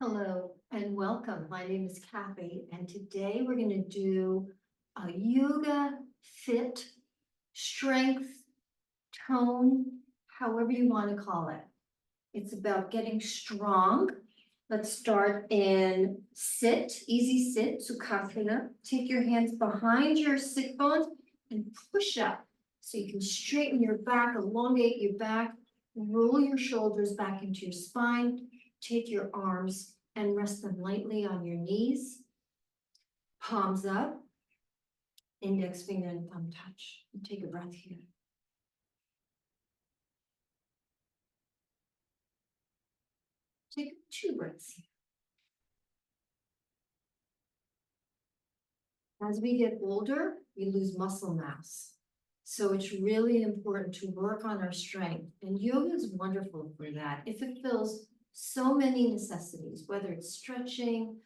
Hello and welcome. My name is Kathy, and today we're going to do a yoga fit strength tone, however you want to call it. It's about getting strong. Let's start in sit, easy sit, Sukhasana. Take your hands behind your sit bones and push up so you can straighten your back, elongate your back, roll your shoulders back into your spine. Take your arms and rest them lightly on your knees. Palms up, index finger and thumb touch. And take a breath here. Take 2 breaths here. As we get older, we lose muscle mass. So it's really important to work on our strength. And yoga is wonderful for that. If it fills so many necessities, whether it's stretching,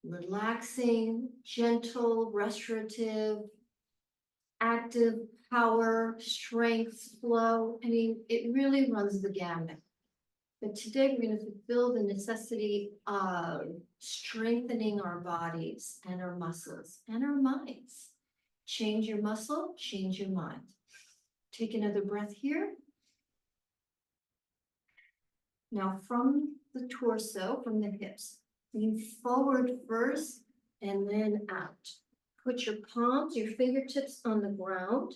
relaxing, gentle, restorative, active, power, strength, flow. I mean, it really runs the gamut. But today we're going to fulfill the necessity of strengthening our bodies and our muscles and our minds. Change your muscle, change your mind. Take another breath here. Now from the torso, from the hips, lean forward first and then out. Put your palms, your fingertips on the ground.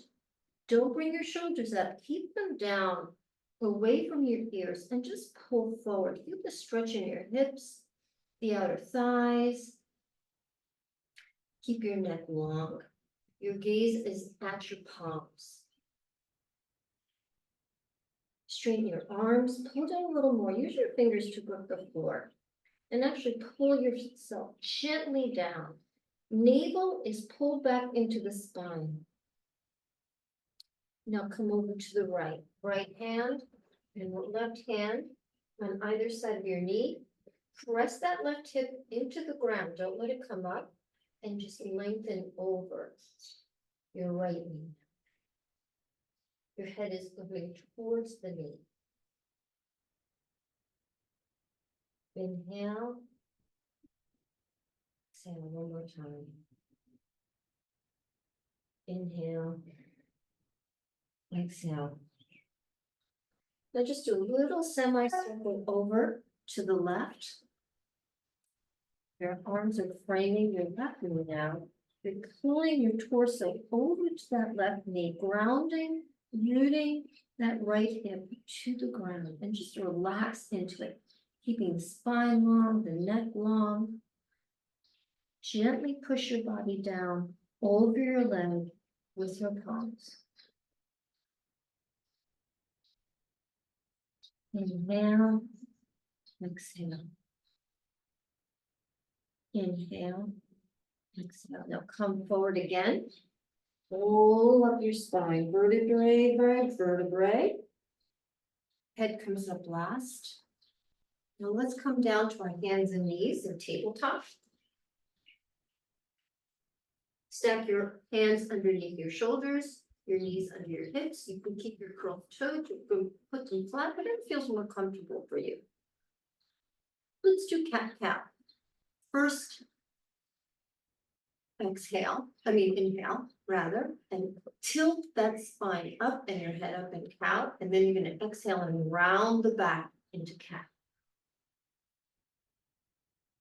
Don't bring your shoulders up. Keep them down, away from your ears, and just pull forward. Feel the stretch in your hips, the outer thighs. Keep your neck long. Your gaze is at your palms. Straighten your arms, pull down a little more. Use your fingers to grip the floor. And actually pull yourself gently down. Navel is pulled back into the spine. Now come over to the right. Right hand and left hand on either side of your knee. Press that left hip into the ground. Don't let it come up. And just lengthen over your right knee. Your head is moving towards the knee. Inhale. Exhale one more time. Inhale. Exhale. Now just do a little semicircle over to the left. Your arms are framing your left knee now. You're pulling your torso over to that left knee, grounding, rooting that right hip to the ground, and just relax into it, keeping the spine long, the neck long. Gently push your body down over your leg with your palms. Inhale, exhale. Inhale, exhale. Now come forward again. Pull up your spine, vertebrae by vertebrae. Head comes up last. Now let's come down to our hands and knees in tabletop. Stack your hands underneath your shoulders, your knees under your hips. You can keep your curled toes, you can put them flat, whatever feels more comfortable for you. Let's do cat-cow. First, inhale, rather, and tilt that spine up and your head up in cow, and then you're going to exhale and round the back into cat.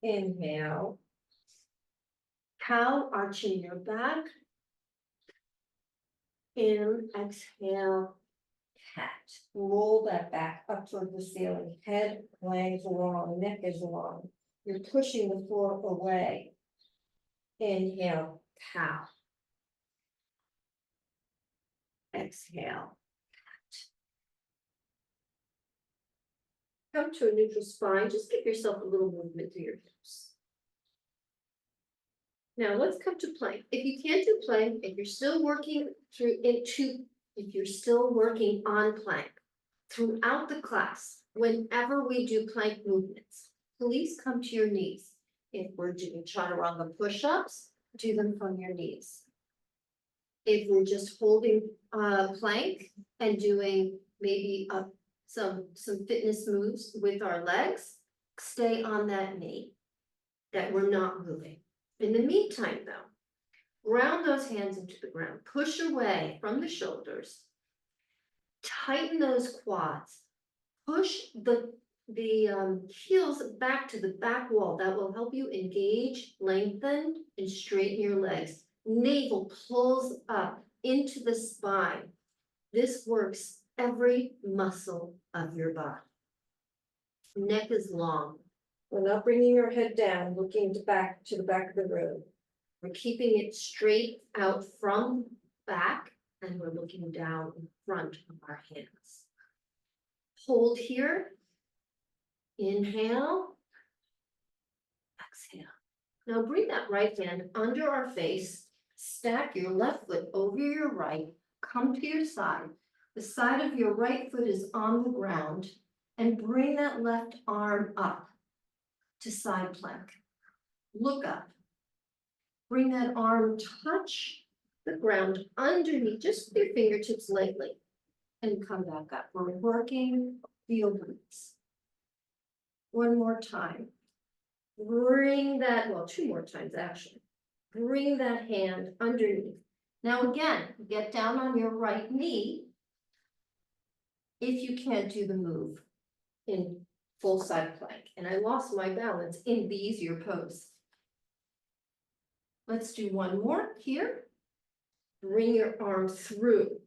Inhale. Cow, arching your back. In, exhale, cat. Roll that back up toward the ceiling. Head, legs long, neck is long. You're pushing the floor away. Inhale, cow. Exhale, cat. Come to a neutral spine. Just give yourself a little movement through your hips. Now let's come to plank. If you can't do plank, if you're still working on plank throughout the class, whenever we do plank movements, please come to your knees. If we're doing chaturanga push-ups, do them from your knees. If we're just holding plank and doing maybe some fitness moves with our legs, stay on that knee, that we're not moving. In the meantime, though, ground those hands into the ground, push away from the shoulders, tighten those quads, push the heels back to the back wall. That will help you engage, lengthen, and straighten your legs. Navel pulls up into the spine. This works every muscle of your body. Neck is long. We're not bringing your head down, looking to the back of the room. We're keeping it straight out from back, and we're looking down in front of our hands. Hold here. Inhale. Exhale. Now bring that right hand under our face. Stack your left foot over your right. Come to your side. The side of your right foot is on the ground, and bring that left arm up to side plank. Look up. Bring that arm, touch the ground underneath, just with your fingertips lightly, and come back up. We're working the obliques. One more time. Bring that, well, two more times actually. Bring that hand underneath. Now again, get down on your right knee if you can't do the move in full side plank. And I lost my balance in the easier pose. Let's do one more here. Bring your arm through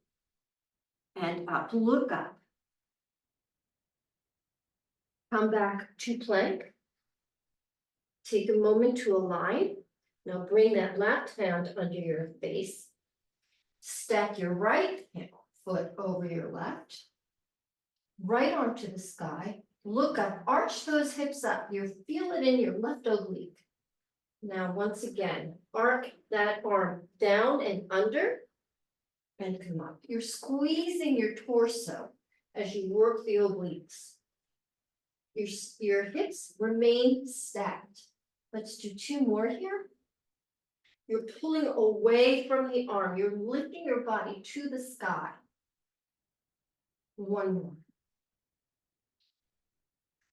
and up, look up. Come back to plank. Take a moment to align. Now bring that left hand under your face. Stack your right foot over your left. Right arm to the sky. Look up, arch those hips up. You feel it in your left oblique. Now, once again, arc that arm down and under and come up. You're squeezing your torso as you work the obliques. Your hips remain stacked. Let's do two more here. You're pulling away from the arm. You're lifting your body to the sky. One more.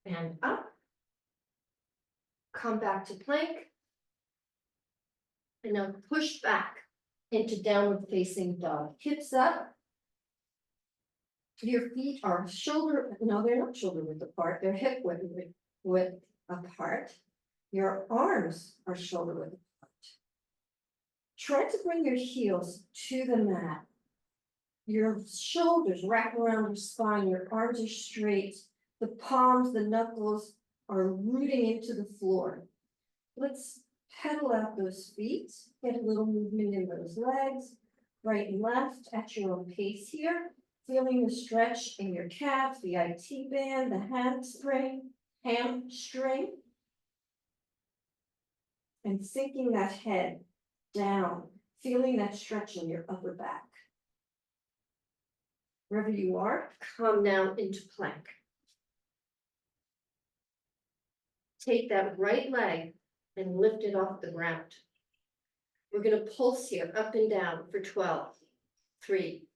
And up. Come back to plank. And now push back into downward facing dog. Hips up. Your feet are they're not shoulder width apart, they're hip width apart. Your arms are shoulder width apart. Try to bring your heels to the mat. Your shoulders wrap around your spine, your arms are straight. The palms, the knuckles are rooting into the floor. Let's pedal out those feet, get a little movement in those legs, right and left at your own pace here, feeling the stretch in your calves, the IT band, the hamstring, and sinking that head down, feeling that stretch in your upper back. Wherever you are, come now into plank. Take that right leg and lift it off the ground. We're going to pulse here up and down for 12, 3,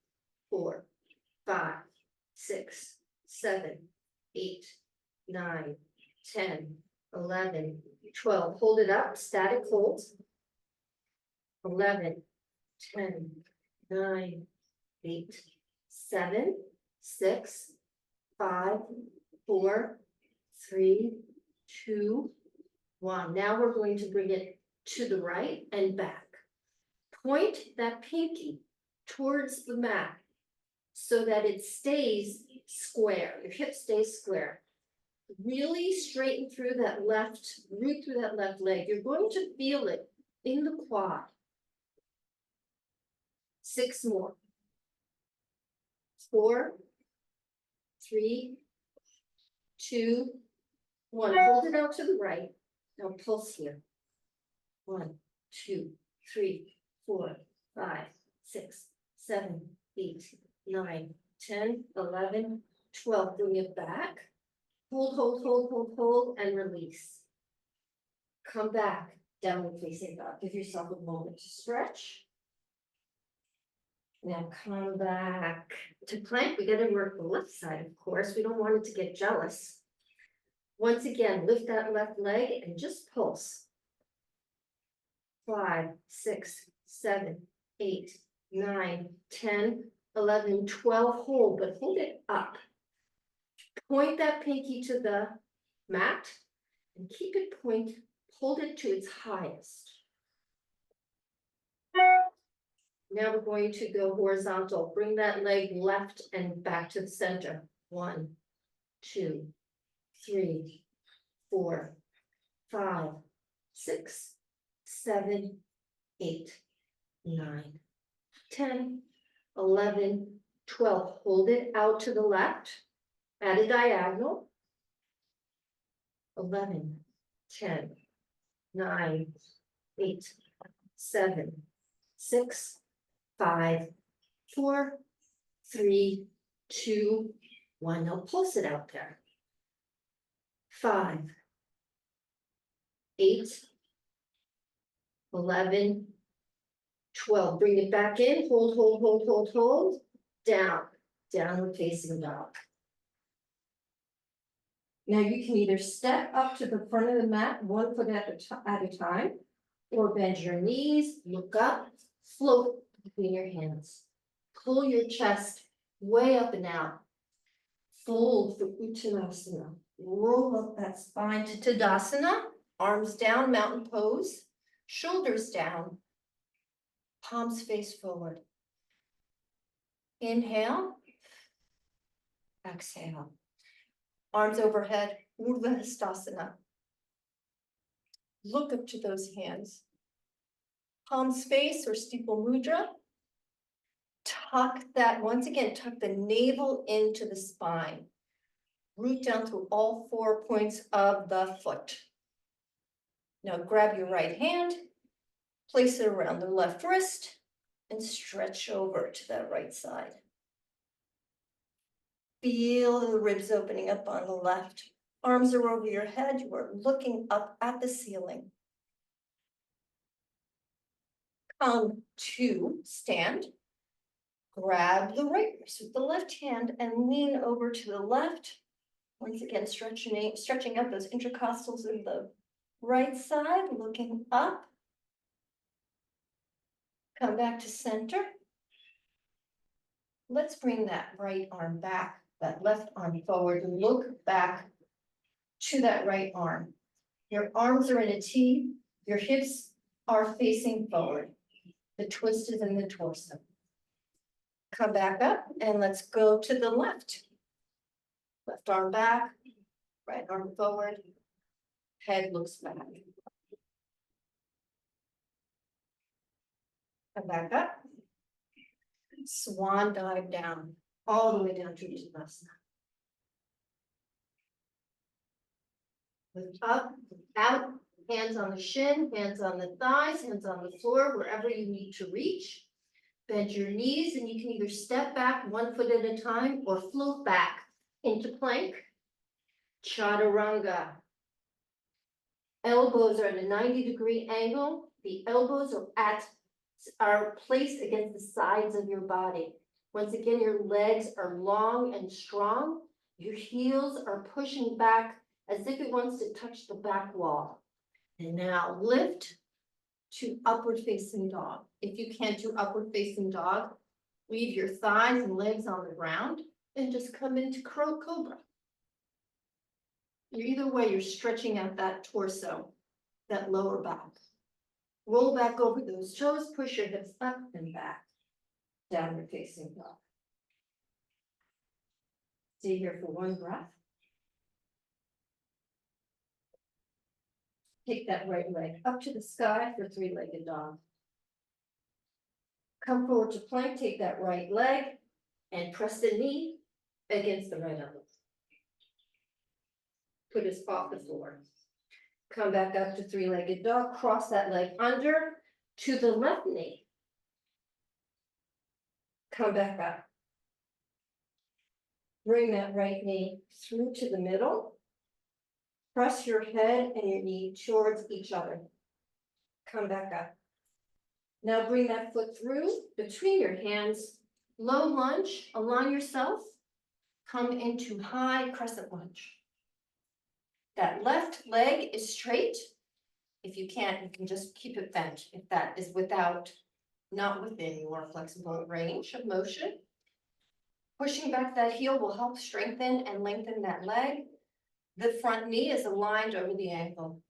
4, 5, 6, 7, 8, 9, 10, 11, 12. Hold it up, static hold. 11, 10, 9, 8, 7, 6, 5, 4, 3, 2, 1. Now we're going to bring it to the right and back. Point that pinky towards the mat so that it stays square. Your hip stays square. Really straighten through that left, root through that left leg. You're going to feel it in the quad. 6 more. 4, 3, 2, 1. Hold it out to the right. Now pulse here. 1, 2, 3, 4, 5, 6, 7, 8, 9, 10, 11, 12. Bring it back. Hold, and release. Come back, downward facing dog. Give yourself a moment to stretch. Now come back to plank. We got to work the left side, of course. We don't want it to get jealous. Once again, lift that left leg and just pulse. 5, 6, 7, 8, 9, 10, 11, 12, hold, but hold it up. Point that pinky to the mat and keep it hold it to its highest. Now we're going to go horizontal. Bring that leg left and back to the center. 1, 2, 3, 4, 5, 6, 7, 8, 9, 10, 11, 12. Hold it out to the left at a diagonal. 11, 10, 9, 8, 7, 6, 5, 4, 3, 2, 1. Now pulse it out there. 5, 8, 11, 12. Bring it back in. Hold, hold, hold, hold, hold. Down. Downward facing dog. Now you can either step up to the front of the mat, 1 foot at a time, or bend your knees, look up, float between your hands. Pull your chest way up and out. Fold for Uttanasana. Roll up that spine to Tadasana. Arms down, mountain pose. Shoulders down. Palms face forward. Inhale. Exhale. Arms overhead, Urdhva Hastasana. Look up to those hands. Palms face or steeple mudra. Tuck that, once again, tuck the navel into the spine. Root down through all 4 points of the foot. Now grab your right hand, place it around the left wrist, and stretch over to that right side. Feel the ribs opening up on the left. Arms are over your head. You are looking up at the ceiling. Come to stand. Grab the right wrist with the left hand and lean over to the left. Once again, stretching up those intercostals in the right side, looking up. Come back to center. Let's bring that right arm back, that left arm forward. Look back to that right arm. Your arms are in a T. Your hips are facing forward. The twist is in the torso. Come back up and let's go to the left. Left arm back, right arm forward, head looks back. Come back up. Swan dive down, all the way down to Uttanasana. Lift up, out, hands on the shin, hands on the thighs, hands on the floor, wherever you need to reach. Bend your knees and you can either step back 1 foot at a time or float back into plank. Chaturanga. Elbows are at a 90-degree angle. The elbows are placed against the sides of your body. Once again, your legs are long and strong. Your heels are pushing back as if it wants to touch the back wall. And now lift to upward facing dog. If you can't do upward facing dog, leave your thighs and legs on the ground and just come into crow cobra. Either way, you're stretching out that torso, that lower back. Roll back over those toes, push your hips up and back. Downward facing dog. Stay here for 1 breath. Take that right leg up to the sky for 3-legged dog. Come forward to plank, take that right leg and press the knee against the right elbow. Put us off the floor. Come back up to 3-legged dog, cross that leg under to the left knee. Come back up. Bring that right knee through to the middle. Press your head and your knee towards each other. Come back up. Now bring that foot through between your hands. Low lunge, align yourself. Come into high crescent lunge. That left leg is straight. If you can't, you can just keep it bent if that is not within your flexible range of motion. Pushing back that heel will help strengthen and lengthen that leg. The front knee is aligned over the ankle.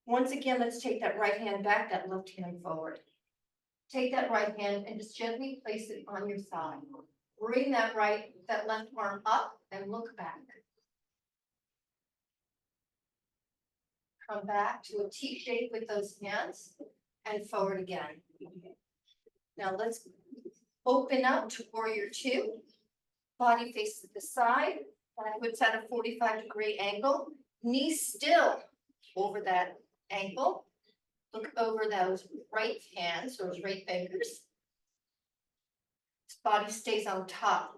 Once again, let's take that right hand back, that left hand forward. Take that right hand and just gently place it on your side. Bring that left arm up and look back. Come back to a T shape with those hands and forward again. Now let's open up to warrior two. Body faces the side, hips at a 45-degree angle, knees still over that ankle. Look over those right hands, those right fingers. Body stays on top.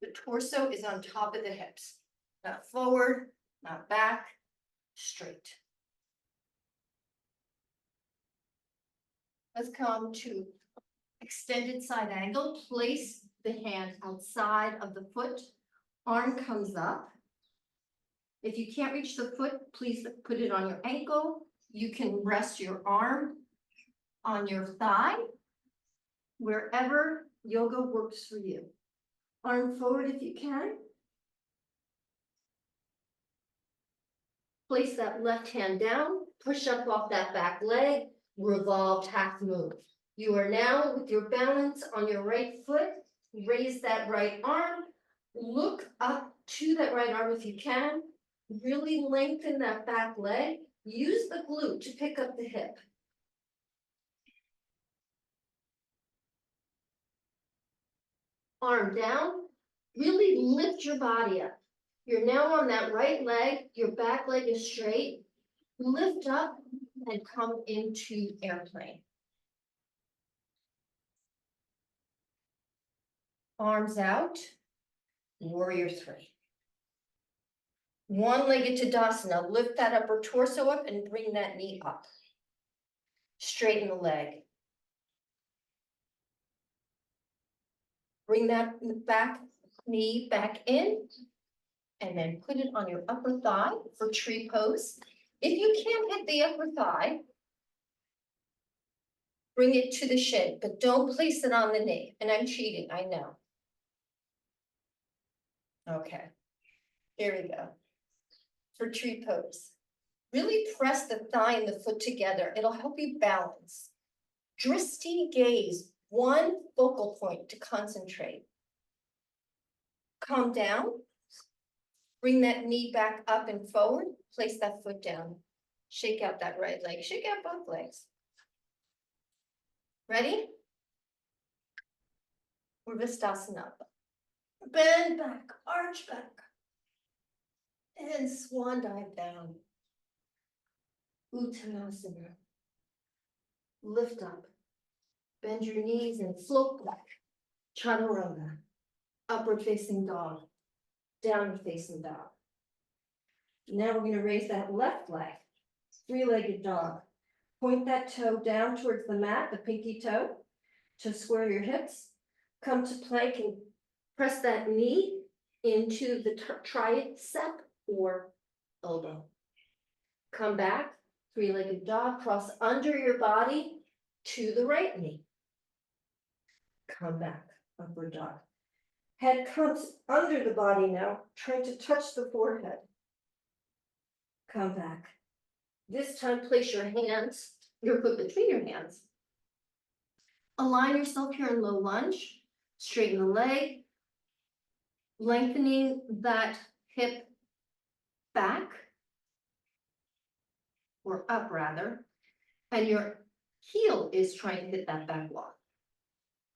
The torso is on top of the hips. Not forward, not back, straight. Let's come to extended side angle. Place the hand outside of the foot. Arm comes up. If you can't reach the foot, please put it on your ankle. You can rest your arm on your thigh, wherever yoga works for you. Arm forward if you can. Place that left hand down, push up off that back leg, revolved half move. You are now with your balance on your right foot, raise that right arm, look up to that right arm if you can, really lengthen that back leg, use the glute to pick up the hip. Arm down, really lift your body up. You're now on that right leg, your back leg is straight, lift up and come into airplane. Arms out, warrior three. One-legged Tadasana, lift that upper torso up and bring that knee up. Straighten the leg. Bring that back knee back in, and then put it on your upper thigh for tree pose. If you can't hit the upper thigh, bring it to the shin, but don't place it on the knee. And I'm cheating, I know. Okay, here we go. For tree pose. Really press the thigh and the foot together. It'll help you balance. Drishti gaze, one focal point to concentrate. Calm down. Bring that knee back up and forward. Place that foot down. Shake out that right leg. Shake out both legs. Ready? Urvastasana. Bend back, arch back. And swan dive down. Uttanasana. Lift up. Bend your knees and float back. Chaturanga. Upward facing dog. Downward facing dog. Now we're going to raise that left leg. Three-legged dog. Point that toe down towards the mat, the pinky toe, to square your hips. Come to plank and press that knee into the tricep or elbow. Come back, three-legged dog, cross under your body to the right knee. Come back, upward dog. Head comes under the body now, trying to touch the forehead. Come back. This time, place your hands, your foot between your hands. Align yourself here in low lunge. Straighten the leg. Lengthening that hip back, or up rather, and your heel is trying to hit that back wall.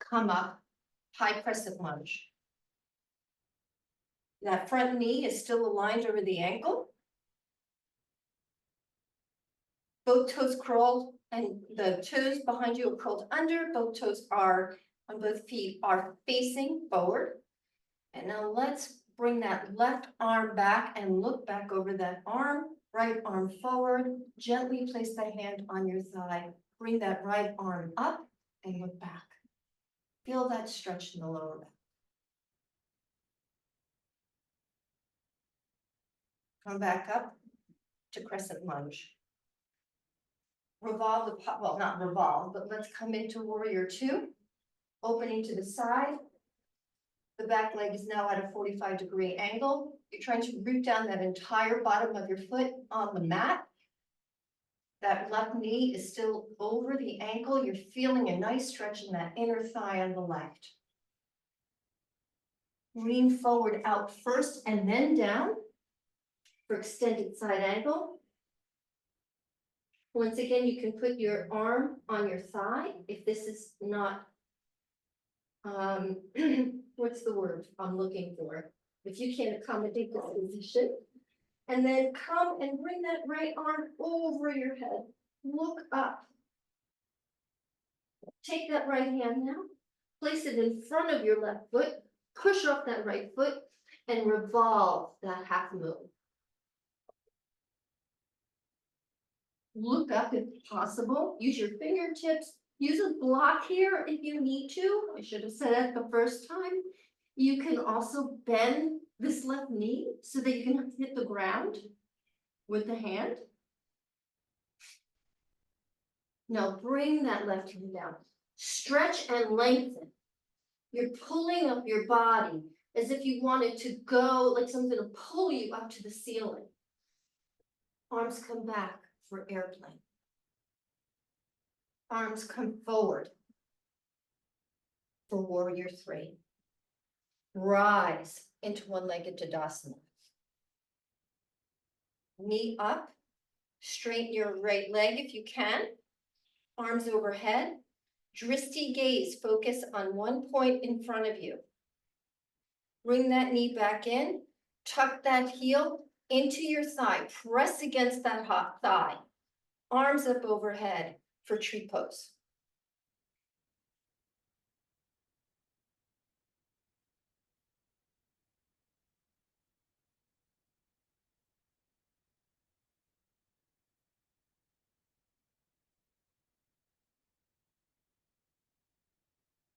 Come up, high crescent lunge. That front knee is still aligned over the ankle. Both toes curled and the toes behind you are curled under. Both toes are on both feet are facing forward. And now let's bring that left arm back and look back over that arm. Right arm forward. Gently place that hand on your thigh. Bring that right arm up and look back. Feel that stretch in the lower back. Come back up to crescent lunge. Revolve the, well, not revolve, but let's come into warrior two. Opening to the side. The back leg is now at a 45-degree angle. You're trying to root down that entire bottom of your foot on the mat. That left knee is still over the ankle. You're feeling a nice stretch in that inner thigh on the left. Lean forward out first and then down for extended side angle. Once again, you can put your arm on your thigh if this is not, what's the word I'm looking for? If you can't accommodate this position. And then come and bring that right arm over your head. Look up. Take that right hand now, place it in front of your left foot, push off that right foot, and revolve that half moon. Look up if possible, use your fingertips, use a block here if you need to. I should have said that the first time. You can also bend this left knee so that you can hit the ground with the hand. Now bring that left hand down. Stretch and lengthen. You're pulling up your body as if you wanted to go, like something to pull you up to the ceiling. Arms come back for airplane. Arms come forward for warrior three. Rise into one-legged Tadasana. Knee up, straighten your right leg if you can. Arms overhead. Drishti gaze, focus on one point in front of you. Bring that knee back in, tuck that heel into your thigh, press against that hot thigh. Arms up overhead for tree pose.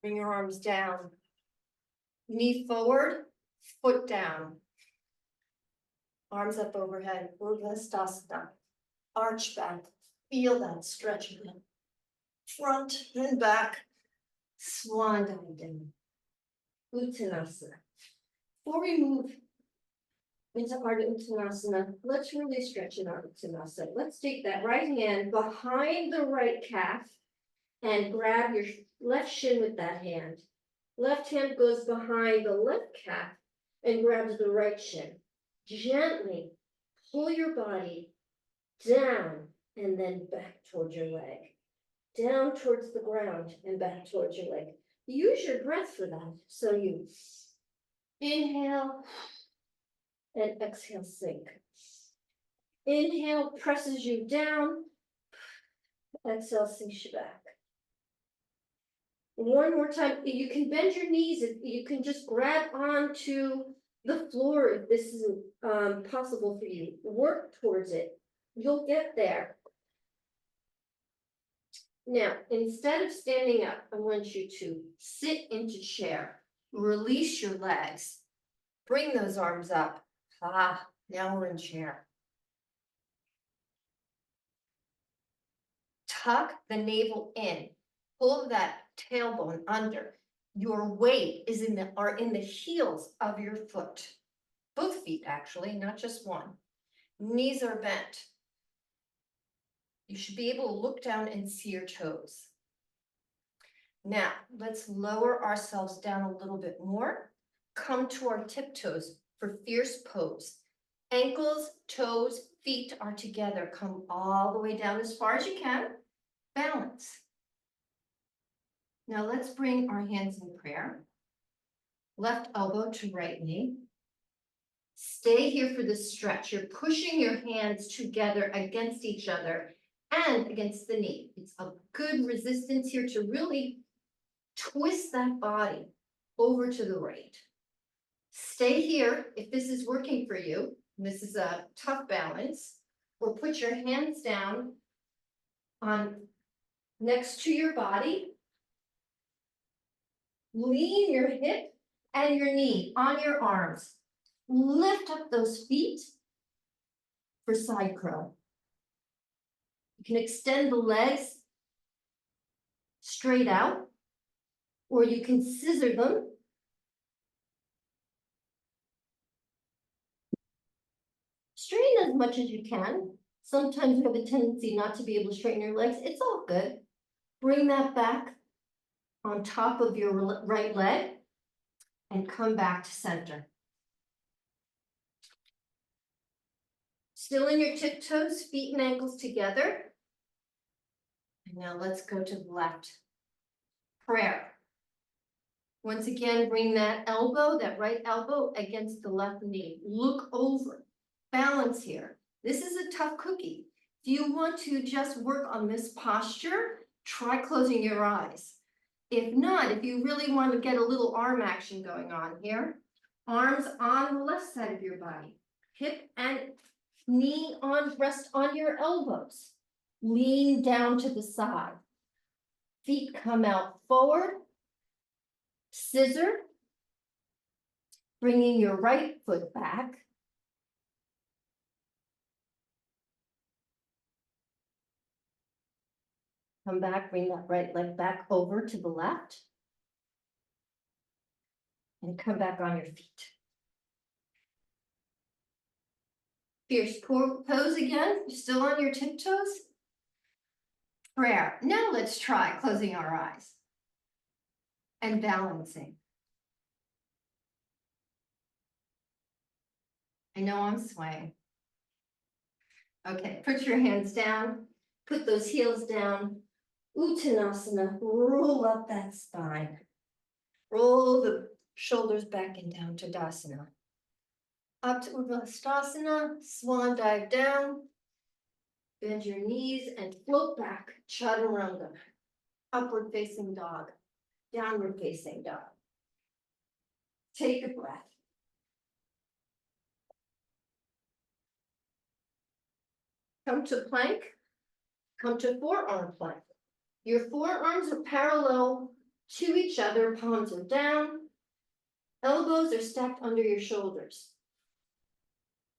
Bring your arms down. Knee forward, foot down. Arms up overhead, Urdhva. Arch back, feel that stretch again. Front and back, swan dive down. Uttanasana. Before we move into Ardha Uttanasana, let's really stretch in Ardha Uttanasana. Let's take that right hand behind the right calf and grab your left shin with that hand. Left hand goes behind the left calf and grabs the right shin. Gently pull your body down and then back towards your leg. Down towards the ground and back towards your leg. Use your breath for that. So you inhale and exhale, sink. Inhale presses you down. Exhale sinks you back. One more time. You can bend your knees. You can just grab onto the floor if this isn't possible for you. Work towards it. You'll get there. Now, instead of standing up, I want you to sit into chair. Release your legs. Bring those arms up. Now we're in chair. Tuck the navel in. Pull that tailbone under. Your weight is are in the heels of your foot. Both feet, actually, not just one. Knees are bent. You should be able to look down and see your toes. Now, let's lower ourselves down a little bit more. Come to our tiptoes for fierce pose. Ankles, toes, feet are together. Come all the way down as far as you can. Balance. Now let's bring our hands in prayer. Left elbow to right knee. Stay here for this stretch. You're pushing your hands together against each other and against the knee. It's a good resistance here to really twist that body over to the right. Stay here if this is working for you. This is a tough balance. Or put your hands down on next to your body. Lean your hip and your knee on your arms. Lift up those feet for side curl. You can extend the legs straight out, or you can scissor them. Straighten as much as you can. Sometimes you have a tendency not to be able to straighten your legs. It's all good. Bring that back on top of your right leg and come back to center. Still in your tiptoes, feet and ankles together. And now let's go to the left. Prayer. Once again, bring that elbow, that right elbow against the left knee. Look over. Balance here. This is a tough cookie. If you want to just work on this posture, try closing your eyes. If not, if you really want to get a little arm action going on here, arms on the left side of your body, hip and knee on, rest on your elbows. Lean down to the side. Feet come out forward. Scissor. Bringing your right foot back. Come back, bring that right leg back over to the left. And come back on your feet. Fierce pose again, you're still on your tiptoes. Prayer. Now let's try closing our eyes and balancing. I know I'm swaying. Okay, put your hands down, put those heels down. Uttanasana, roll up that spine. Roll the shoulders back and down to Tadasana. Up to Uttanasana, swan dive down. Bend your knees and float back, Chaturanga. Upward facing dog, downward facing dog. Take a breath. Come to plank, come to forearm plank. Your forearms are parallel to each other, palms are down, elbows are stacked under your shoulders.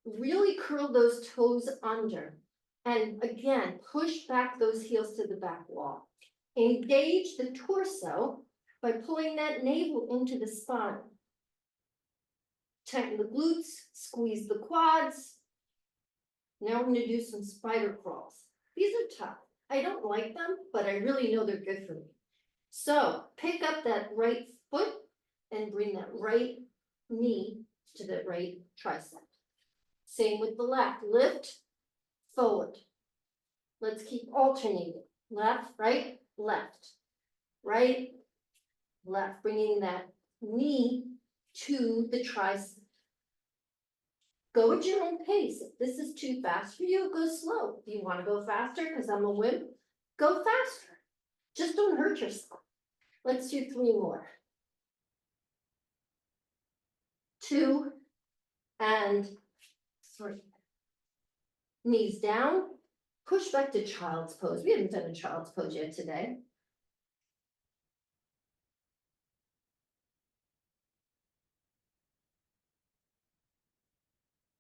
Really curl those toes under. And again, push back those heels to the back wall. Engage the torso by pulling that navel into the spine. Tighten the glutes, squeeze the quads. Now we're going to do some spider crawls. These are tough. I don't like them, but I really know they're good for me. So pick up that right foot and bring that right knee to the right tricep. Same with the left. Lift, forward. Let's keep alternating. Left, right, left. Right, left. Bringing that knee to the tricep. Go at your own pace. If this is too fast for you, go slow. If you want to go faster, because I'm a wimp, go faster. Just don't hurt yourself. Let's do 3 more. 2 and 3. Knees down. Push back to child's pose. We haven't done a child's pose yet today.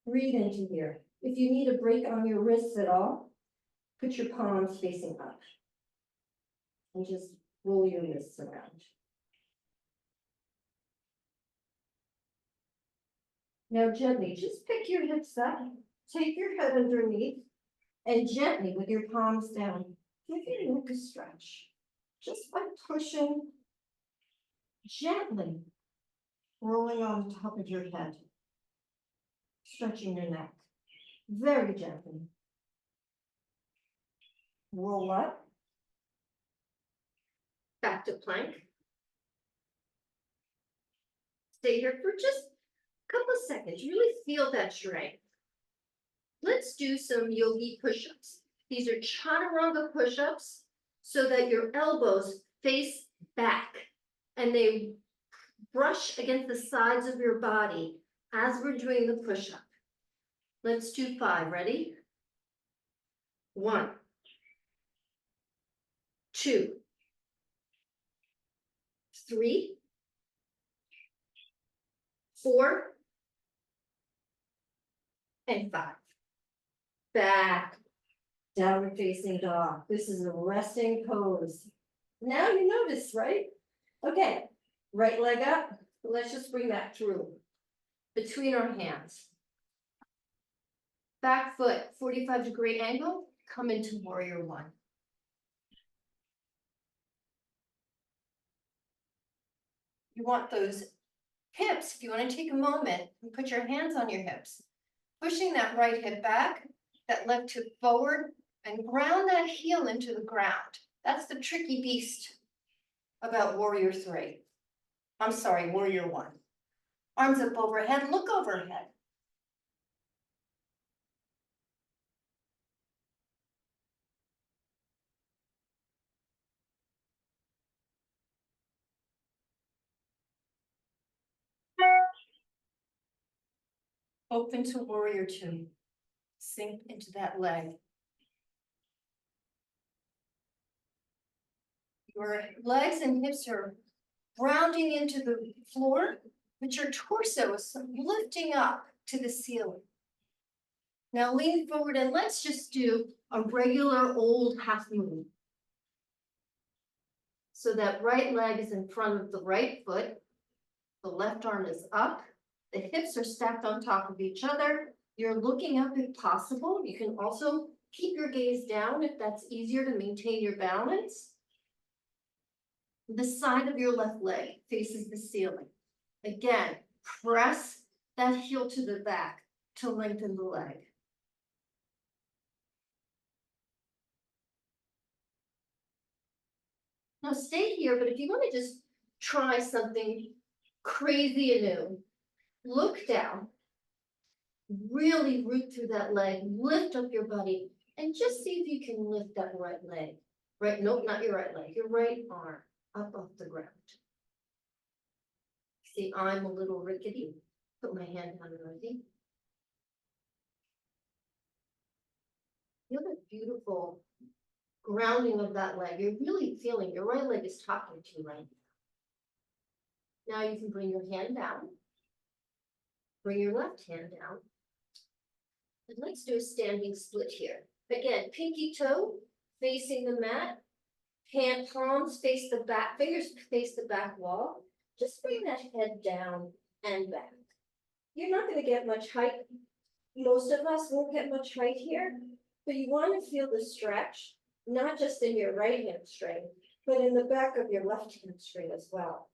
Breathe into here. If you need a break on your wrists at all, put your palms facing up. And just roll your wrists around. Now gently, just pick your hips up, take your head underneath, and gently with your palms down, give your neck a stretch. Just by pushing gently, rolling on top of your head, stretching your neck, very gently. Roll up, back to plank. Stay here for just a couple of seconds, really feel that strength. Let's do some yogi push-ups. These are chaturanga push-ups so that your elbows face back and they brush against the sides of your body as we're doing the push-up. Let's do 5. Ready? 1, 2, 3, 4, and 5. back, downward facing dog. This is a resting pose. Now you notice, right? Okay, right leg up. Let's just bring that through between our hands. Back foot, 45-degree angle, come into warrior one. You want those hips, if you want to take a moment and put your hands on your hips, pushing that right hip back, that left hip forward, and ground that heel into the ground. That's the tricky beast about warrior three. I'm sorry, warrior one. Arms up overhead, look overhead. Open to warrior two. Sink into that leg. Your legs and hips are grounding into the floor, but your torso is lifting up to the ceiling. Now lean forward and let's just do a regular old half moon. So that right leg is in front of the right foot. The left arm is up. The hips are stacked on top of each other. You're looking up if possible. You can also keep your gaze down if that's easier to maintain your balance. The side of your left leg faces the ceiling. Again, press that heel to the back to lengthen the leg. Now stay here, but if you want to just try something crazy and new, look down, really root through that leg, lift up your body, and just see if you can lift that right leg. Right, nope, not your right leg, your right arm up off the ground. See, I'm a little rickety. Put my hand on ready. Feel the beautiful grounding of that leg. You're really feeling your right leg is talking to you right now. Now you can bring your hand down. Bring your left hand down. And let's do a standing split here. Again, pinky toe facing the mat. Hand palms face the back, fingers face the back wall. Just bring that head down and back. You're not going to get much height. Most of us won't get much height here, but you want to feel the stretch, not just in your right hamstring, but in the back of your left hamstring as well.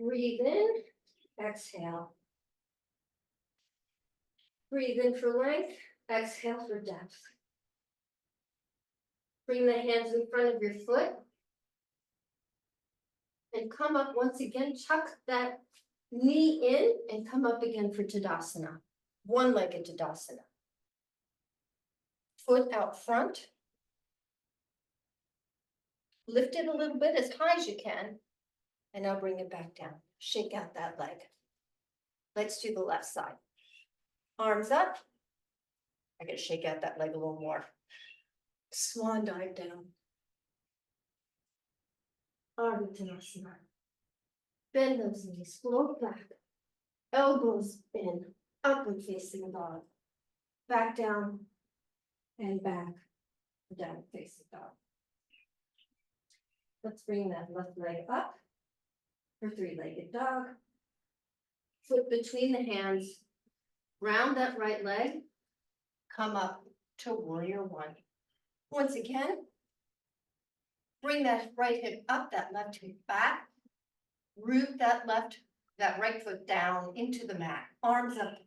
Breathe in, exhale. Breathe in for length, exhale for depth. Bring the hands in front of your foot. And come up once again, tuck that knee in and come up again for Tadasana. One-legged Tadasana. Foot out front. Lift it a little bit as high as you can. And now bring it back down. Shake out that leg. Let's do the left side. Arms up. I gotta shake out that leg a little more. Swan dive down. Ardha Uttanasana. Bend those knees, float back. Elbows bend, upward facing dog. Back down and back, down facing dog. Let's bring that left leg up for three-legged dog. Foot between the hands, round that right leg, come up to warrior one. Once again, bring that right hip up, that left hip back, root that right foot down into the mat, arms up,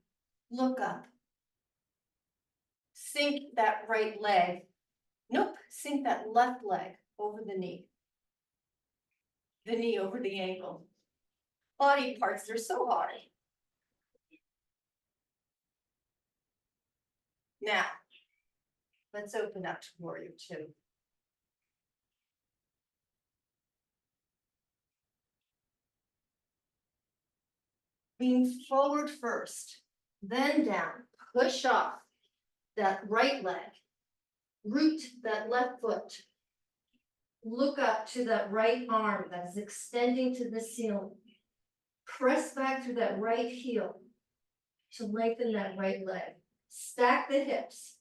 look up. Sink that right leg, nope, sink that left leg over the knee over the ankle. Body parts, they're so hard. Now, let's open up to warrior two. Lean forward first, then down, push off that right leg, root that left foot, look up to that right arm that is extending to the ceiling, press back through that right heel, to lengthen that right leg. Stack the hips.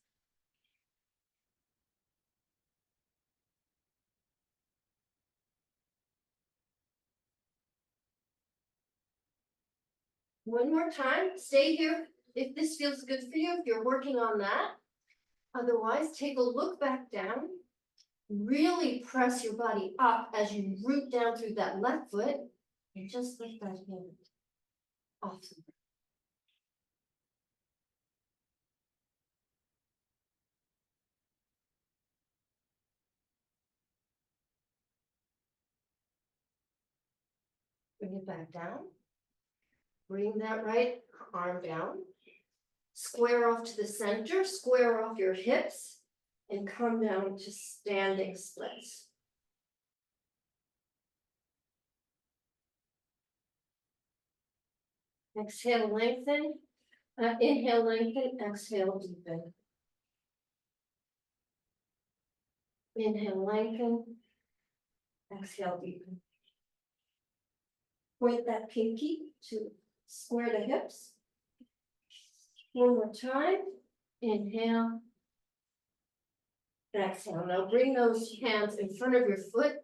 One more time, stay here if this feels good for you, if you're working on that. Otherwise, take a look back down. Really press your body up as you root down through that left foot and just lift that hand off the ground. Bring it back down. Bring that right arm down. Square off to the center, square off your hips, and come down to standing splits. Exhale, lengthen. Inhale, lengthen. Exhale, deepen. Inhale, lengthen. Exhale, deepen. Point that pinky to square the hips. One more time. Inhale. Exhale. Now bring those hands in front of your foot.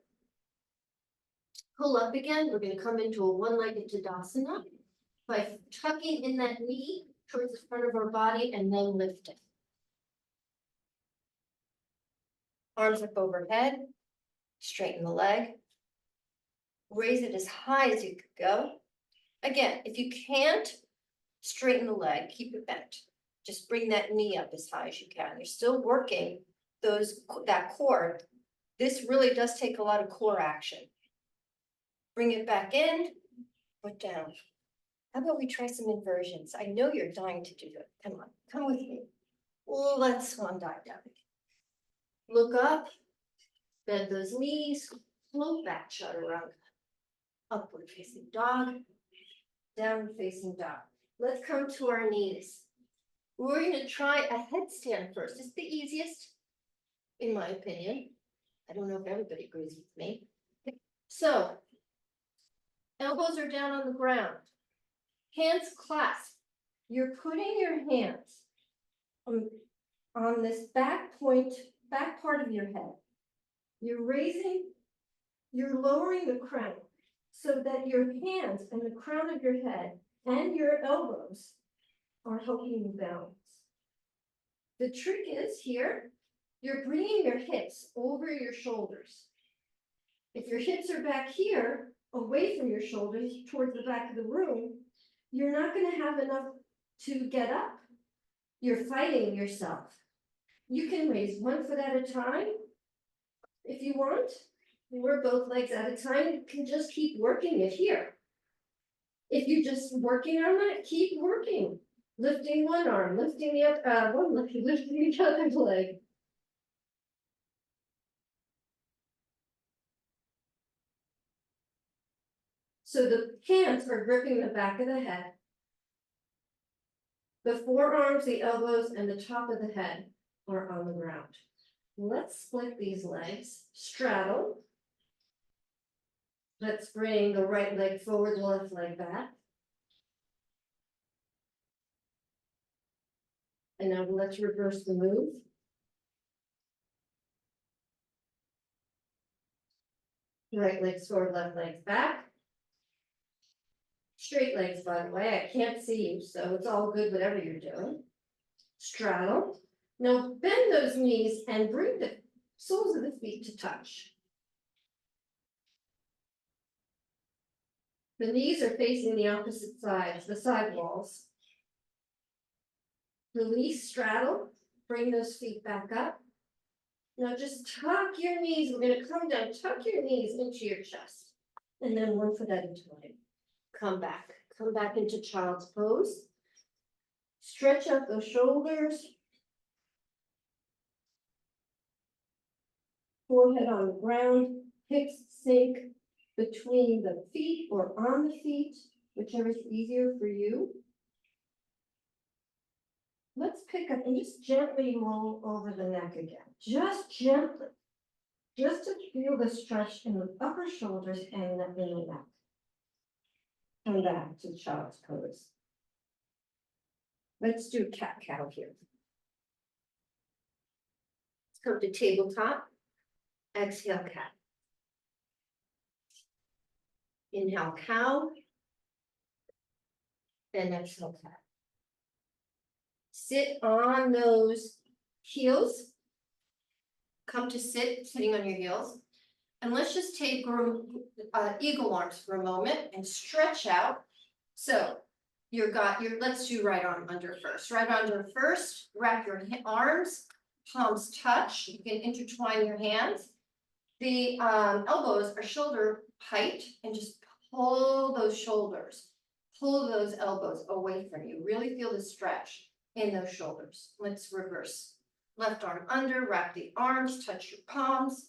Pull up again. We're going to come into a one-legged Tadasana by tucking in that knee towards the front of our body and then lifting. Arms up overhead. Straighten the leg. Raise it as high as you could go. Again, if you can't straighten the leg, keep it bent. Just bring that knee up as high as you can. You're still working that core. This really does take a lot of core action. Bring it back in, foot down. How about we try some inversions? I know you're dying to do it. Come on, come with me. Let's swan dive down. Look up, bend those knees, float back, chaturanga. Upward facing dog, downward facing dog. Let's come to our knees. We're going to try a headstand first. It's the easiest, in my opinion. I don't know if everybody agrees with me. So, elbows are down on the ground. Hands clasped. You're putting your hands on this back part of your head. You're lowering the crown so that your hands and the crown of your head and your elbows are helping you balance. The trick is here, you're bringing your hips over your shoulders. If your hips are back here, away from your shoulders, towards the back of the room, you're not going to have enough to get up. You're fighting yourself. You can raise one foot at a time if you want, or both legs at a time. You can just keep working it here. If you're just working on that, keep working. Lifting one arm, lifting the other, lifting the other leg. So the hands are gripping the back of the head. The forearms, the elbows, and the top of the head are on the ground. Let's split these legs, straddle. Let's bring the right leg forward, the left leg back. And now let's reverse the move. Right legs forward, left legs back. Straight legs, by the way, I can't see you, so it's all good whatever you're doing. Straddle. Now bend those knees and bring the soles of the feet to touch. The knees are facing the opposite sides, the side walls. Release, straddle, bring those feet back up. Now just tuck your knees. We're going to come down, tuck your knees into your chest. And then one foot at a time. Come back into child's pose. Stretch out those shoulders. Forehead on the ground, hips sink between the feet or on the feet, whichever is easier for you. Let's pick up and just gently roll over the neck again. Just gently. Just to feel the stretch in the upper shoulders and in the neck. Come back to child's pose. Let's do cat-cow here. Let's go to tabletop. Exhale, cat. Inhale, cow. And exhale, cat. Sit on those heels. Come to sit, sitting on your heels. And let's just take eagle arms for a moment and stretch out. So let's do right arm under first. Right under first, wrap your arms, palms touch. You can intertwine your hands. The elbows are shoulder height, and just pull those shoulders, pull those elbows away from you. Really feel the stretch in those shoulders. Let's reverse. Left arm under, wrap the arms, touch your palms.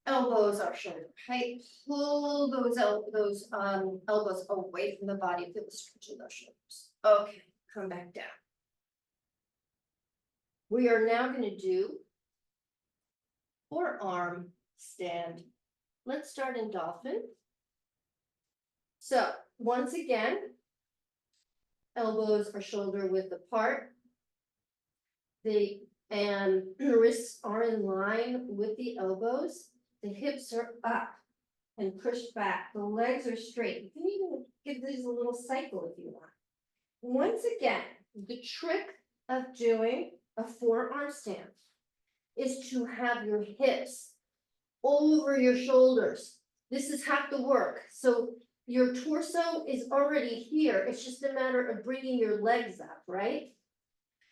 Elbows are shoulder height. Pull those elbows away from the body. Feel the stretch in those shoulders. Okay, come back down. We are now going to do forearm stand. Let's start in dolphin. So once again, elbows are shoulder width apart. The wrists are in line with the elbows. The hips are up and pushed back. The legs are straight. You can even give these a little cycle if you want. Once again, the trick of doing a forearm stand is to have your hips over your shoulders. This is half the work. So your torso is already here. It's just a matter of bringing your legs up, right?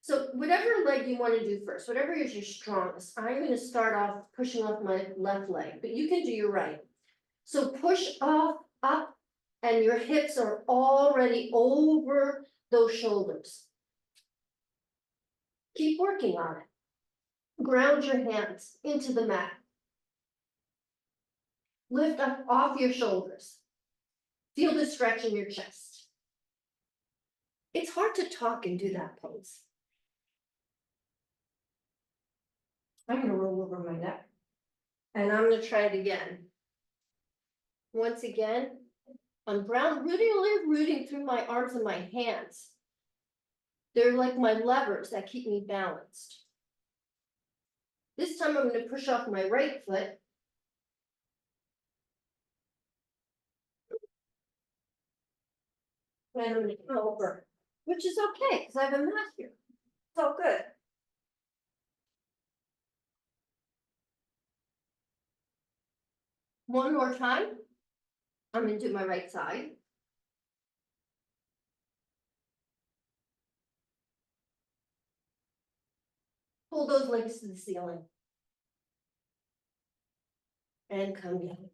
So whatever leg you want to do first, whatever is your strongest, I'm going to start off pushing off my left leg, but you can do your right. So push off, up, and your hips are already over those shoulders. Keep working on it. Ground your hands into the mat. Lift up off your shoulders. Feel the stretch in your chest. It's hard to talk and do that pose. I'm going to roll over my neck. And I'm going to try it again. Once again, I'm rooting through my arms and my hands. They're like my levers that keep me balanced. This time I'm going to push off my right foot. And I'm going to come over, which is okay because I have a mat here. It's all good. One more time. I'm going to do my right side. Pull those legs to the ceiling. And come down.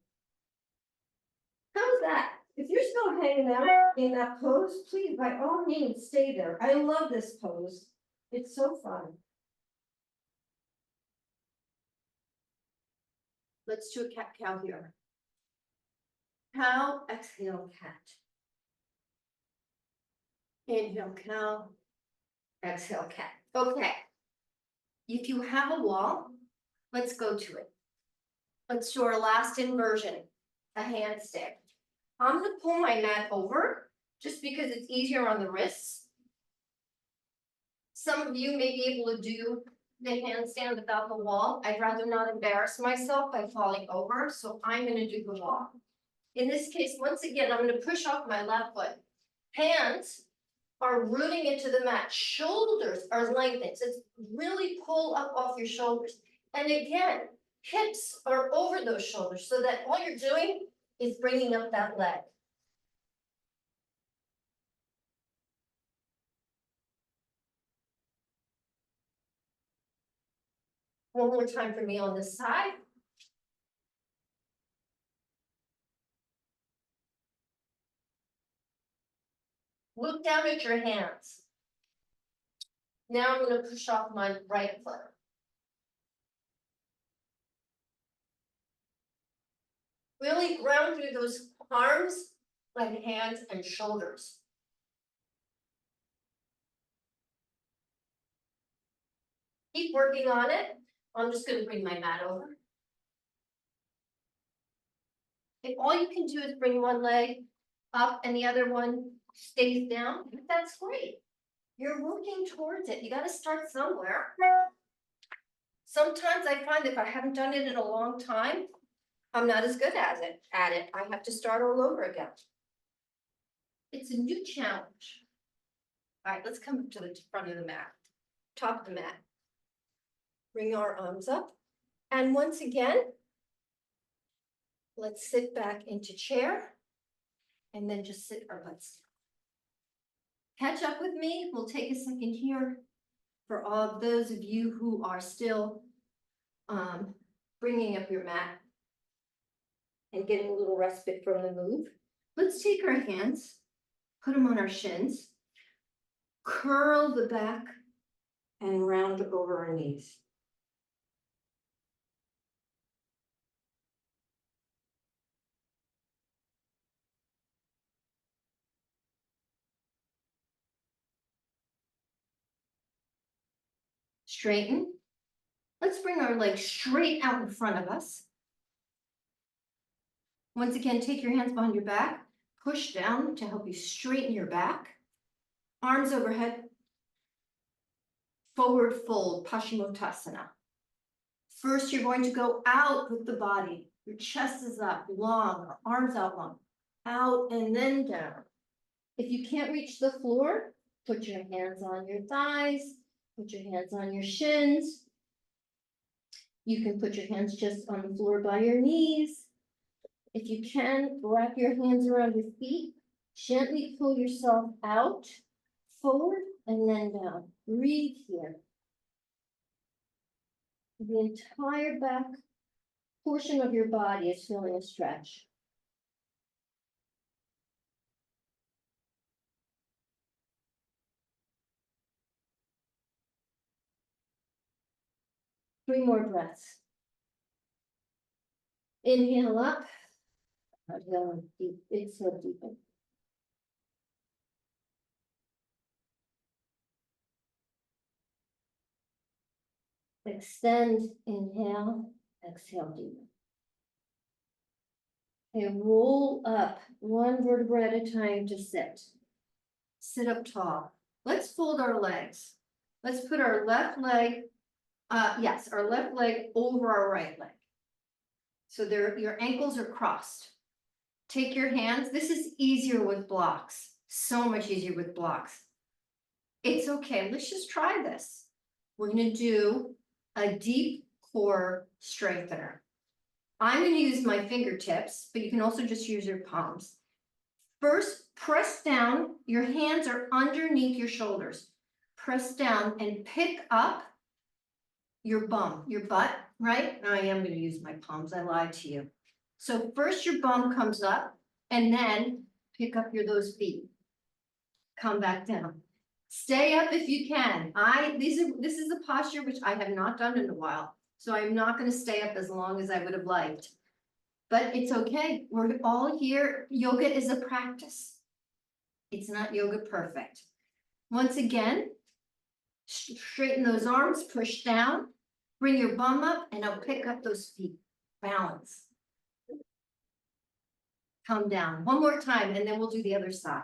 How's that? If you're still hanging out in that pose, please, by all means, stay there. I love this pose. It's so fun. Let's do a cat-cow here. Cow, exhale, cat. Inhale, cow. Exhale, cat. Okay. If you have a wall, let's go to it. Let's do our last inversion, a handstand. I'm going to pull my mat over just because it's easier on the wrists. Some of you may be able to do the handstand without the wall. I'd rather not embarrass myself by falling over, so I'm going to do the wall. In this case, once again, I'm going to push off my left foot. Hands are rooting into the mat. Shoulders are lengthened. So it's really pull up off your shoulders. And again, hips are over those shoulders so that all you're doing is bringing up that leg. One more time for me on this side. Look down at your hands. Now I'm going to push off my right foot. Really ground through those arms, like hands and shoulders. Keep working on it. I'm just going to bring my mat over. If all you can do is bring one leg up and the other one stays down, that's great. You're working towards it. You got to start somewhere. Sometimes I find if I haven't done it in a long time, I'm not as good as it at it. I have to start all over again. It's a new challenge. All right, let's come to the front of the mat, top of the mat. Bring our arms up. And once again, let's sit back into chair and then just sit our butts down. Catch up with me. We'll take a second here for all of those of you who are still bringing up your mat and getting a little respite from the move. Let's take our hands, put them on our shins, curl the back and round over our knees. Straighten. Let's bring our legs straight out in front of us. Once again, take your hands behind your back, push down to help you straighten your back. Arms overhead. Forward fold, Paschimottanasana. First, you're going to go out with the body. Your chest is up, long, arms out long. Out and then down. If you can't reach the floor, put your hands on your thighs, put your hands on your shins. You can put your hands just on the floor by your knees. If you can, wrap your hands around your feet. Gently pull yourself out, forward, and then down. Breathe here. The entire back portion of your body is feeling a stretch. Three more breaths. Inhale up. Exhale deep. Exhale deepen. Extend. Inhale. Exhale deepen. Okay, roll up one vertebra at a time to sit. Sit up tall. Let's fold our legs. Let's put our left leg, our left leg over our right leg. So your ankles are crossed. Take your hands. This is easier with blocks. So much easier with blocks. It's okay. Let's just try this. We're going to do a deep core strengthener. I'm going to use my fingertips, but you can also just use your palms. First, press down. Your hands are underneath your shoulders. Press down and pick up your bum, your butt, right? I am going to use my palms. I lied to you. So first your bum comes up and then pick up those feet. Come back down. Stay up if you can. This is a posture which I have not done in a while. So I'm not going to stay up as long as I would have liked. But it's okay. We're all here. Yoga is a practice. It's not yoga perfect. Once again, straighten those arms, push down, bring your bum up, and I'll pick up those feet. Balance. Come down. One more time, and then we'll do the other side.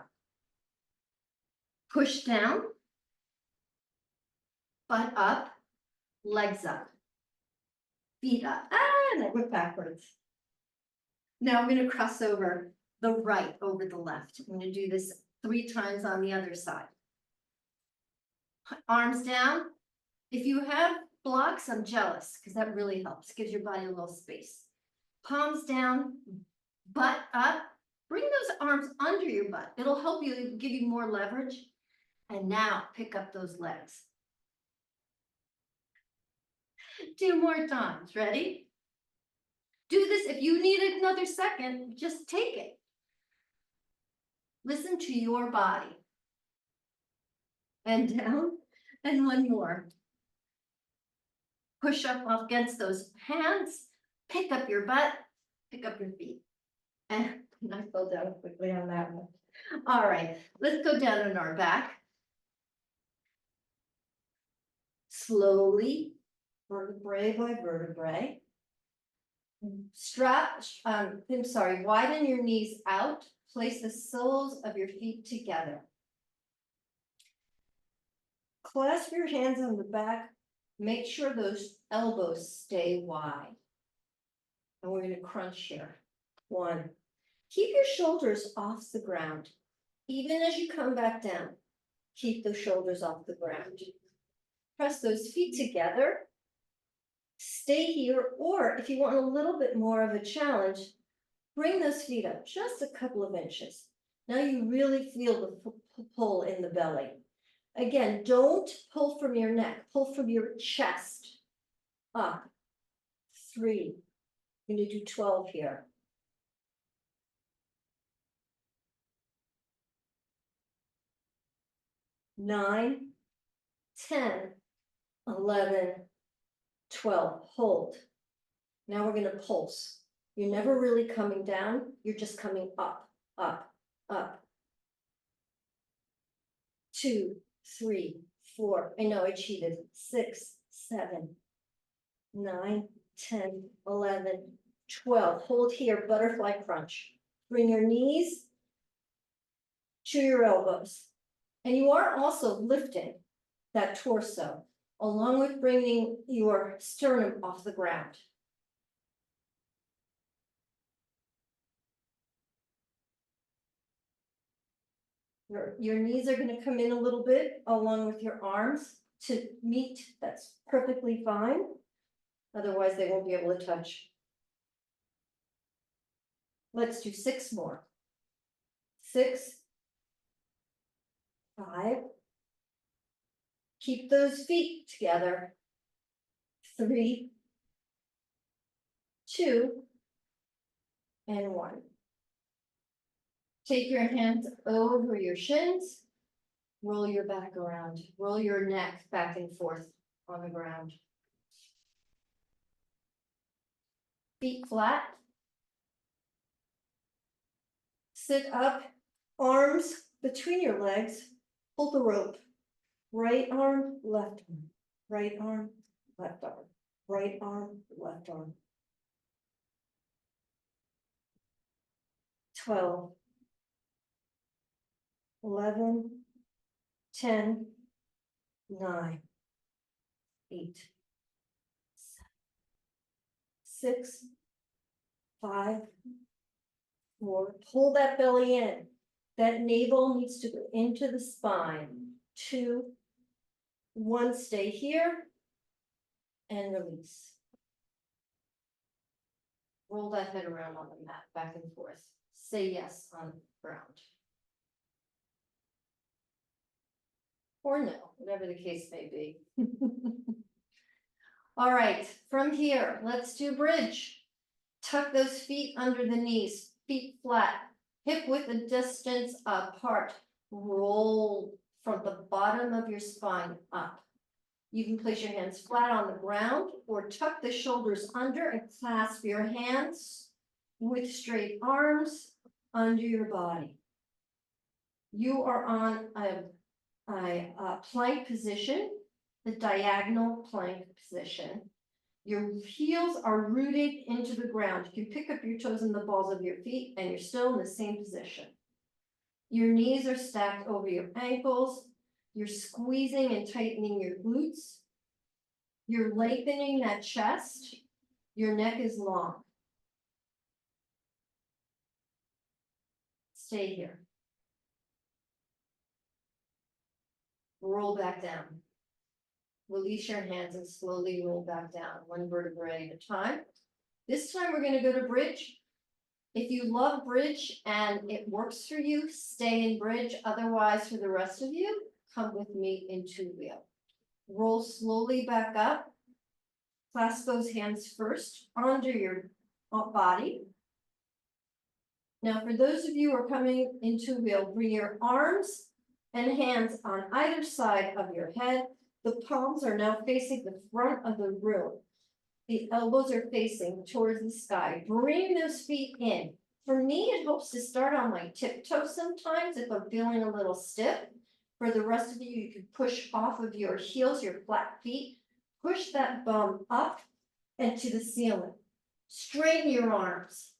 Push down, butt up, legs up, feet up. And I went backwards. Now I'm going to cross over the right over the left. I'm going to do this 3 times on the other side. Arms down. If you have blocks, I'm jealous because that really helps. Gives your body a little space. Palms down, butt up. Bring those arms under your butt. It'll help you, give you more leverage. And now pick up those legs. 2 more times. Ready? Do this. If you need another second, just take it. Listen to your body. And down. And one more. Push up against those hands. Pick up your butt. Pick up your feet. And I fell down quickly on that one. All right. Let's go down on our back. Slowly, vertebrae by vertebrae. Widen your knees out. Place the soles of your feet together. clasp your hands on the back, make sure those elbows stay wide. And we're gonna crunch here. 1. Keep your shoulders off the ground. Even as you come back down, keep those shoulders off the ground. Press those feet together. Stay here, or if you want a little bit more of a challenge, bring those feet up just a couple of inches. Now you really feel the pull in the belly. Again, don't pull from your neck, pull from your chest. Up. 3. I'm going to do 12 here. 9, 10, 11, 12. Hold. Now we're going to pulse. You're never really coming down. You're just coming up, up, up. 2, 3, 4. I know I cheated. 6, 7, 9, 10, 11, 12. Hold here, butterfly crunch. Bring your knees to your elbows. And you are also lifting that torso, along with bringing your sternum off the ground. Your knees are going to come in a little bit, along with your arms to meet. That's perfectly fine. Otherwise, they won't be able to touch. Let's do 6 more. 6, 5. Keep those feet together. 3, 2, and 1. Take your hands over your shins. Roll your back around. Roll your neck back and forth on the ground. Feet flat. Sit up, arms between your legs. Pull the rope. Right arm, left arm. Right arm, left arm. Right arm, left arm. 12, 11, 10, 9, 8, 7, 6, 5, 4. Pull that belly in. That navel needs to go into the spine. 2, 1. Stay here and release. Roll that head around on the mat, back and forth. Say yes on the ground. Or no, whatever the case may be. All right, from here, let's do bridge. Tuck those feet under the knees, feet flat, hip width and distance apart. Roll from the bottom of your spine up. You can place your hands flat on the ground or tuck the shoulders under and clasp your hands with straight arms under your body. You are on a plank position, the diagonal plank position. Your heels are rooted into the ground. You can pick up your toes and the balls of your feet and you're still in the same position. Your knees are stacked over your ankles. You're squeezing and tightening your glutes. You're lengthening that chest. Your neck is long. Stay here. Roll back down. Release your hands and slowly roll back down, 1 vertebrae at a time. This time we're going to go to bridge. If you love bridge and it works for you, stay in bridge. Otherwise, for the rest of you, come with me in 2-wheel. Roll slowly back up. Clasp those hands first onto your body. Now, for those of you who are coming in 2-wheel, bring your arms and hands on either side of your head. The palms are now facing the front of the room. The elbows are facing towards the sky. Bring those feet in. For me, it helps to start on my tiptoes sometimes if I'm feeling a little stiff. For the rest of you, you can push off of your heels, your flat feet. Push that bum up and to the ceiling. Straighten your arms.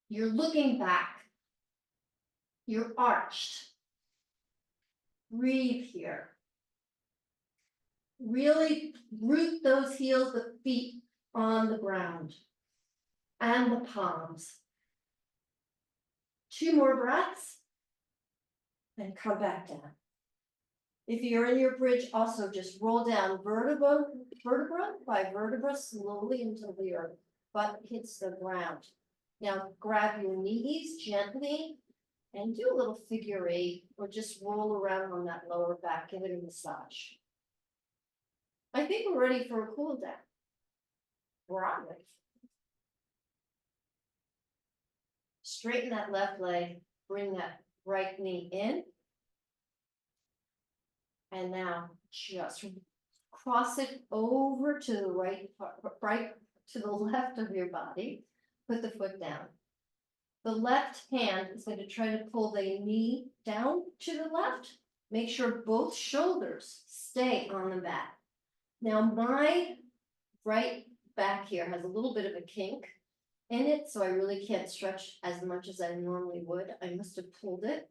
You're looking back. You're arched. Breathe here. Really root those heels, the feet on the ground. And the palms. 2 more breaths. And come back down. If you're in your bridge, also just roll down vertebra by vertebra slowly until your butt hits the ground. Now grab your knees gently and do a little figure 8 or just roll around on that lower back, give it a massage. I think we're ready for a cool down. We're on ready. Straighten that left leg, bring that right knee in. And now just cross it over to the right to the left of your body. Put the foot down. The left hand is going to try to pull the knee down to the left. Make sure both shoulders stay on the mat. Now my right back here has a little bit of a kink in it, so I really can't stretch as much as I normally would. I must have pulled it.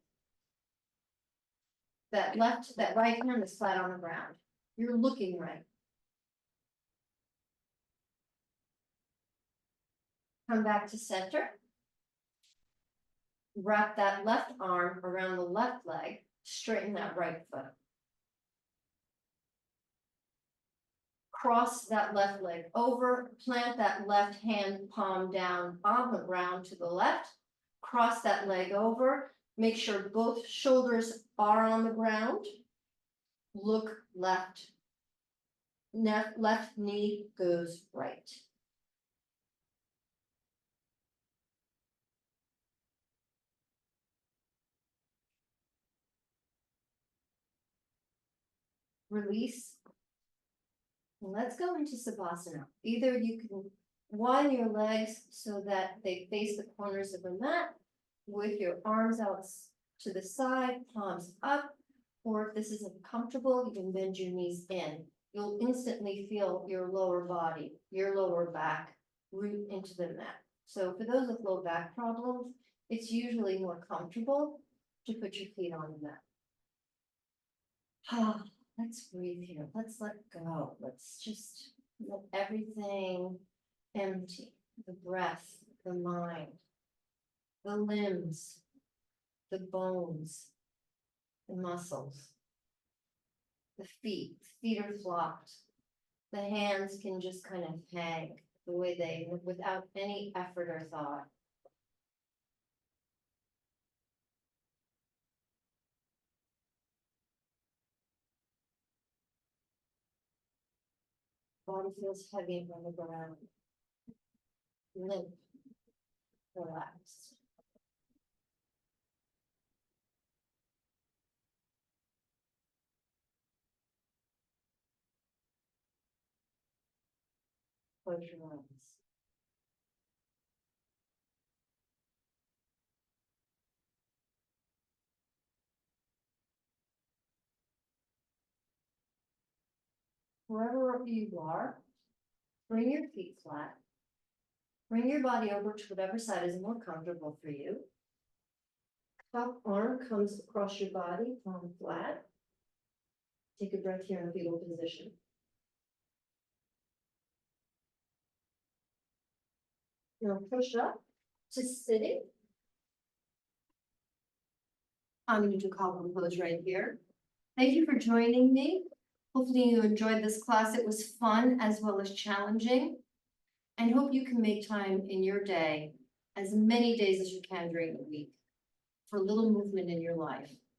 That right hand is flat on the ground. You're looking right. Come back to center. Wrap that left arm around the left leg. Straighten that right foot. Cross that left leg over. Plant that left hand palm down on the ground to the left. Cross that leg over. Make sure both shoulders are on the ground. Look left. Left knee goes right. Release. And let's go into Savasana. Either you can wind your legs so that they face the corners of the mat with your arms out to the side, palms up, or if this isn't comfortable, you can bend your knees in. You'll instantly feel your lower body, your lower back root into the mat. So for those with low back problems, it's usually more comfortable to put your feet on the mat. Let's breathe here. Let's let go. Let's just let everything empty. The breath, the mind, the limbs, the bones, the muscles, the feet. Feet are flopped. The hands can just kind of hang the way they, without any effort or thought. Body feels heavy on the ground. Limp, relaxed. Close your eyes. Wherever you are, bring your feet flat. Bring your body over to whatever side is more comfortable for you. Top arm comes across your body, palm flat. Take a breath here in fetal position. Now push up to sitting. I'm going to do column pose right here. Thank you for joining me. Hopefully you enjoyed this class. It was fun as well as challenging. And hope you can make time in your day, as many days as you can during the week, for a little movement in your life.